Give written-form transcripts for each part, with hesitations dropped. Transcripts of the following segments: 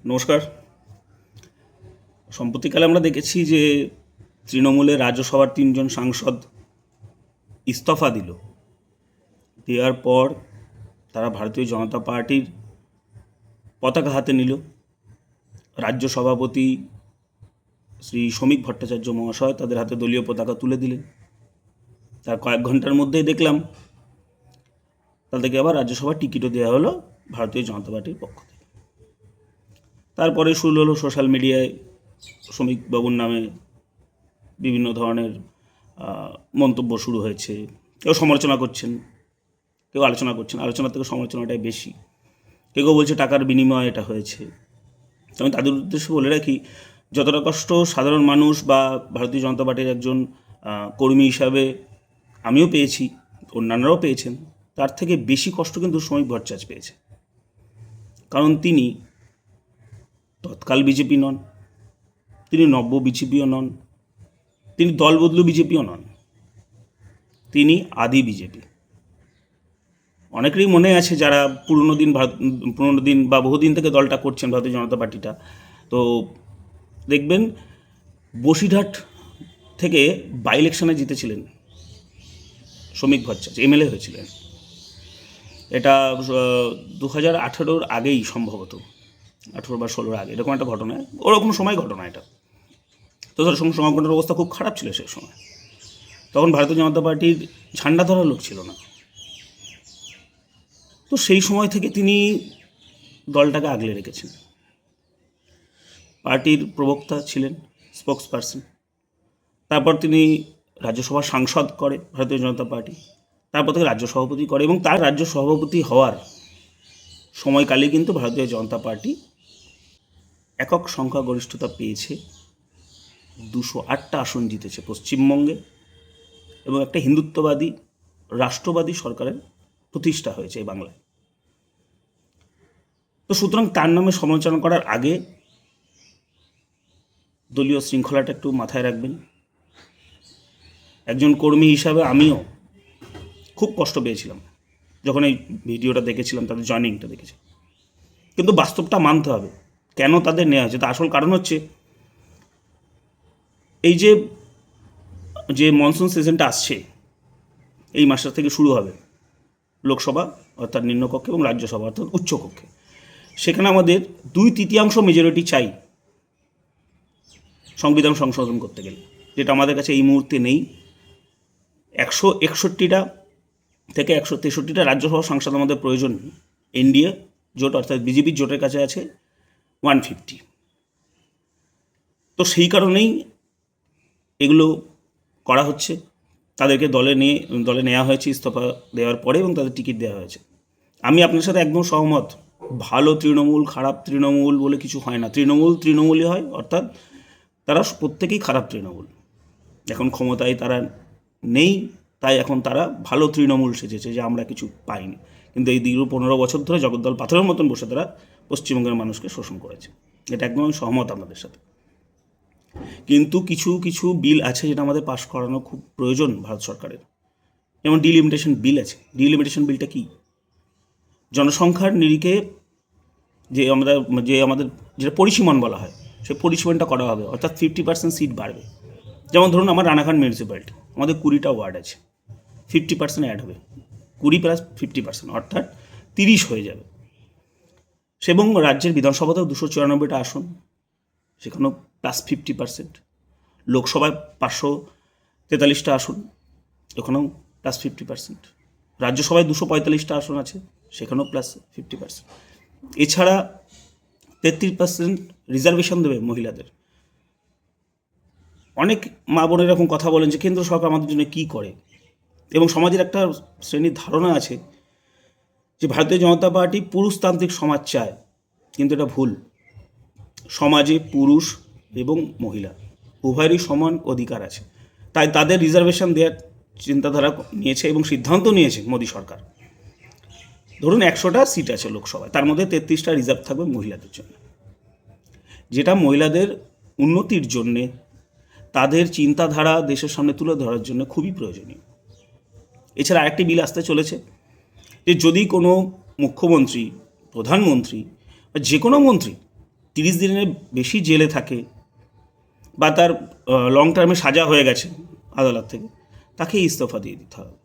নমস্কার। সম্প্রতিকালে আমরা দেখেছি যে তৃণমূলের রাজ্যসভার ৩ জন সাংসদ ইস্তফা দেওয়ার পর তারা ভারতীয় জনতা পার্টির পতাকা হাতে নিল। রাজ্য সভাপতি শ্রী শ্রমিক ভট্টাচার্য মহাশয় তাদের হাতে দলীয় পতাকা তুলে দিলেন। তার কয়েক ঘন্টার মধ্যেই দেখলাম তাদেরকে আবার রাজ্যসভার টিকিটও দেওয়া হলো ভারতীয় জনতা পার্টির পক্ষ থেকে। তারপরে শুরু হলো সোশ্যাল মিডিয়ায় শ্রমিকবাবুর নামে বিভিন্ন ধরনের মন্তব্য শুরু হয়েছে। কেউ সমালোচনা করছেন, কেউ আলোচনা করছেন। আলোচনা থেকে সমালোচনাটাই বেশি। কেউ কেউ বলছে টাকার বিনিময়ে এটা হয়েছে। আমি তাদের উদ্দেশ্যে বলে রাখি, যতটা কষ্ট সাধারণ মানুষ বা ভারতীয় জনতা পার্টির একজন কর্মী হিসাবে আমিও পেয়েছি, অন্যান্যরাও পেয়েছেন, তার থেকে বেশি কষ্ট কিন্তু শ্রমিক ভট্টাচার্য পেয়েছে। কারণ তিনি তৎকাল বিজেপি নন, তিনি নব্য বিজেপিও নন, তিনি দলবদলু বিজেপিও নন, তিনি আদি বিজেপি। অনেকেরই মনে আছে যারা পুরনো দিন বা বহুদিন থেকে দলটা করছেন, ভারতীয় জনতা পার্টিটা, তো দেখবেন বসিরহাট থেকে বাই ইলেকশনে জিতেছিলেন শ্রমিক ভট্টাচার্য, এমএলএ হয়েছিলেন। এটা 2018-র আগেই, সম্ভবত 18 বা 16-র আগে, এরকম একটা ঘটনা, ওরকম সময় ঘটনা এটা। তো সংগঠনের অবস্থা খুব খারাপ ছিল সেই সময়। তখন ভারতীয় জনতা পার্টির ঝান্ডা ধরা লোক ছিল না। তো সেই সময় থেকে তিনি দলটাকে আগলে রেখেছেন। পার্টির প্রবক্তা ছিলেন, স্পোক্স পারসন। তারপর তিনি রাজ্যসভার সাংসদ করে ভারতীয় জনতা পার্টি, তারপর থেকে রাজ্য সভাপতি করে, এবং তার রাজ্য সভাপতি হওয়ার সময়কালে কিন্তু ভারতীয় জনতা পার্টি একক সংখ্যাগরিষ্ঠতা পেয়েছে, 208টা আসন জিতেছে পশ্চিমবঙ্গে, এবং একটা হিন্দুত্ববাদী রাষ্ট্রবাদী সরকারের প্রতিষ্ঠা হয়েছে এই বাংলায়। তো সুতরাং তার নামে সমালোচনা করার আগে দলীয় শৃঙ্খলাটা একটু মাথায় রাখবেন। একজন কর্মী হিসাবে আমিও খুব কষ্ট পেয়েছিলাম যখন এই ভিডিওটা দেখেছিলাম, তাদের জয়নিংটা দেখেছি। কিন্তু বাস্তবটা মানতে হবে, কেন তাদের নেওয়া হয়েছে। তার আসল কারণ হচ্ছে এই যে মনসুন সিজনটা আসছে, এই মাসটা থেকে শুরু হবে লোকসভা অর্থাৎ নিম্নকক্ষে এবং রাজ্যসভা অর্থাৎ উচ্চকক্ষে। সেখানে আমাদের 2/3 মেজরিটি চাই সংবিধান সংশোধন করতে গেলে, যেটা আমাদের কাছে এই মুহূর্তে নেই। 161টা থেকে 163টা রাজ্যসভা সাংসদ আমাদের প্রয়োজন। এনডিএ জোট অর্থাৎ বিজেপির জোটের কাছে আছে 150। তো সেই কারণেই এগুলো করা হচ্ছে। তাদেরকে দলে নেওয়া হয়েছে ইস্তফা দেওয়ার পরে, এবং তাদের টিকিট দেওয়া হয়েছে। আমি আপনার সাথে একদম সহমত। ভালো তৃণমূল, খারাপ তৃণমূল বলে কিছু হয় না। তৃণমূলই হয়, অর্থাৎ তারা প্রত্যেকেই খারাপ তৃণমূল। এখন ক্ষমতায় তারা নেই, তাই এখন তারা ভালো তৃণমূল সেজেছে যে আমরা কিছু পাইনি। কিন্তু এই দীর্ঘ 15 বছর ধরে জগদ্দল পাথরের মতন বসে তারা পশ্চিমবঙ্গের মানুষকে শোষণ করেছে। এটা একদম আমি সহমত আপনাদের সাথে। কিন্তু কিছু কিছু বিল আছে যেটা আমাদের পাশ করানো খুব প্রয়োজন ভারত সরকারের। যেমন ডিলিমিটেশন বিল আছে। ডিলিমিটেশন বিলটা কি? জনসংখ্যার নিরিখে আমাদের যেটা পরিসীমন বলা হয়, সেই পরিসীমনটা করা হবে, অর্থাৎ 50% সিট বাড়বে। যেমন ধরুন আমার রানাঘাট মিউনিসিপ্যালিটি, আমাদের 20টা ওয়ার্ড আছে, 50% অ্যাড হবে, 20 + 50%, অর্থাৎ 30 হয়ে যাবে। এবং রাজ্যের বিধানসভাতেও 294টা আসন, সেখানেও +50%। লোকসভায় 543টা আসন, ওখানেও +50%। রাজ্যসভায় 245টা আসন আছে, সেখানেও +50%। এছাড়া 33% রিজার্ভেশন দেবে মহিলাদের। অনেক মা বোনের এরকম কথা বলেন যে কেন্দ্র সরকার আমাদের জন্য কী করে, এবং সমাজের একটা শ্রেণীর ধারণা আছে যে ভারতীয় জনতা পার্টি পুরুষতান্ত্রিক সমাজ চায়, কিন্তু এটা ভুল। সমাজে পুরুষ এবং মহিলা উভয়েরই সমান অধিকার আছে, তাই তাদের রিজার্ভেশন দেওয়ার চিন্তাধারা নিয়েছে এবং সিদ্ধান্ত নিয়েছে মোদী সরকার। ধরুন 100টা সিট আছে লোকসভায়, তার মধ্যে 33টা রিজার্ভ থাকবে মহিলাদের জন্য, যেটা মহিলাদের উন্নতির জন্যে, তাদের চিন্তাধারা দেশের সামনে তুলে ধরার জন্য খুবই প্রয়োজনীয়। এছাড়া আরেকটি বিল আসতে চলেছে যে যদি কোনো মুখ্যমন্ত্রী, প্রধানমন্ত্রী বা যে কোনো মন্ত্রী 30 দিনের বেশি জেলে থাকে বা তার লং টার্মে সাজা হয়ে গেছে আদালত থেকে, তাকে ইস্তফা দিয়ে দিতে হবে।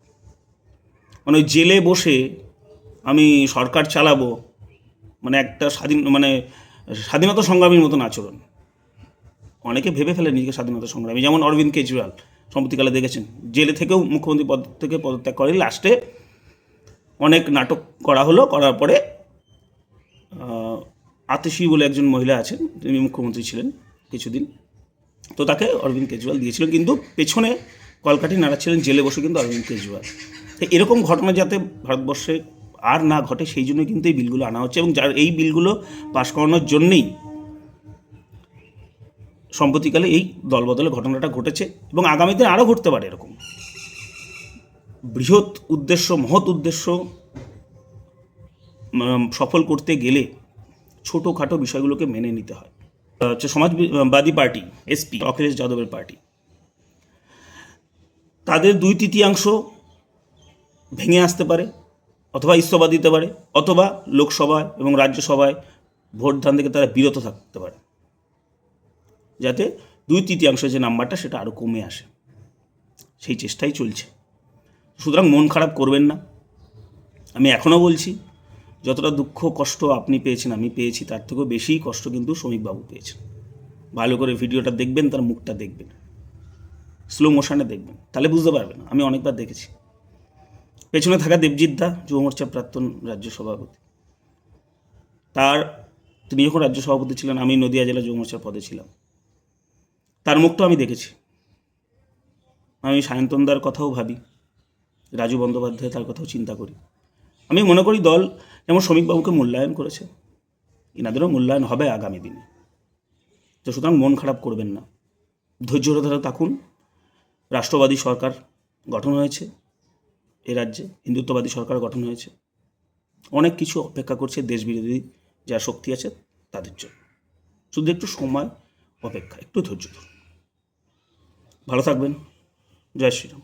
মানে ওই জেলে বসে আমি সরকার চালাবো, মানে একটা স্বাধীনতা সংগ্রামীর মতন আচরণ। অনেকে ভেবে ফেলে নিজেকে স্বাধীনতা সংগ্রামী, যেমন অরবিন্দ কেজরিওয়াল সম্প্রতিকালে দেখেছেন, জেলে থেকেও মুখ্যমন্ত্রী পদ থেকে পদত্যাগ করে লাস্টে অনেক নাটক করা হলো, করার পরে আতিশি বলে একজন মহিলা আছেন, তিনি মুখ্যমন্ত্রী ছিলেন কিছুদিন, তো তাকে অরবিন্দ কেজরিওয়াল দিয়েছিলেন, কিন্তু পেছনে কলকাঠি নাড়াচ্ছিলেন জেলে বসে কিন্তু অরবিন্দ কেজরিওয়াল। তো এরকম ঘটনা যাতে ভারতবর্ষে আর না ঘটে সেই জন্য কিন্তু এই বিলগুলো আনা হচ্ছে, এবং যার এই বিলগুলো পাশ করানোর জন্যেই সম্প্রতিকালে এই দলবদলের ঘটনাটা ঘটেছে, এবং আগামী দিন আরও ঘটতে পারে। এরকম বৃহৎ উদ্দেশ্য, মহৎ উদ্দেশ্য সফল করতে গেলে ছোটোখাটো বিষয়গুলোকে মেনে নিতে হয়। হচ্ছে সমাজবাদী পার্টি, এসপি, অখিলেশ যাদবের পার্টি, তাদের 2/3 ভেঙে আসতে পারে, অথবা ইস্তফা দিতে পারে, অথবা লোকসভায় এবং রাজ্যসভায় ভোটদান থেকে তারা বিরত থাকতে পারে, যাতে 2/3 যে নাম্বারটা সেটা আরও কমে আসে। সেই চেষ্টাই চলছে। সুতরাং মন খারাপ করবেন না। আমি এখনও বলছি, যতটা দুঃখ কষ্ট আপনি পেয়েছেন, আমি পেয়েছি, তার থেকেও বেশি কষ্ট কিন্তু শ্রমিকবাবু পেয়েছেন। ভালো করে ভিডিওটা দেখবেন, তার মুখটা দেখবেন, স্লো মোশনে দেখবেন, তাহলে বুঝতে পারবেন। আমি অনেকবার দেখেছি। পেছনে থাকা দেবজিৎ দা, যুব মোর্চার প্রাক্তন রাজ্য সভাপতি, তিনি যখন রাজ্য সভাপতি ছিলেন, আমি নদিয়া জেলা যুব মোর্চার পদে ছিলাম, তার মুখটা আমি দেখেছি। আমি সায়ন্তনদার কথাও ভাবি, রাজু বন্দ্যোপাধ্যায় তার কথাও চিন্তা করি। আমি মনে করি দল যেমন শ্রমিকবাবুকে মূল্যায়ন করেছে, এনাদেরও মূল্যায়ন হবে আগামী দিনে। তো সুতরাং মন খারাপ করবেন না, ধৈর্য ধরে থাকুন। রাষ্ট্রবাদী সরকার গঠন হয়েছে এ রাজ্যে, হিন্দুত্ববাদী সরকার গঠন হয়েছে, অনেক কিছু অপেক্ষা করছে দেশবিরোধী যা শক্তি আছে তাদের জন্য। শুধু একটু সময় অপেক্ষা, একটু ধৈর্য ধরুন। ভালো থাকবেন। জয় শ্রীরাম।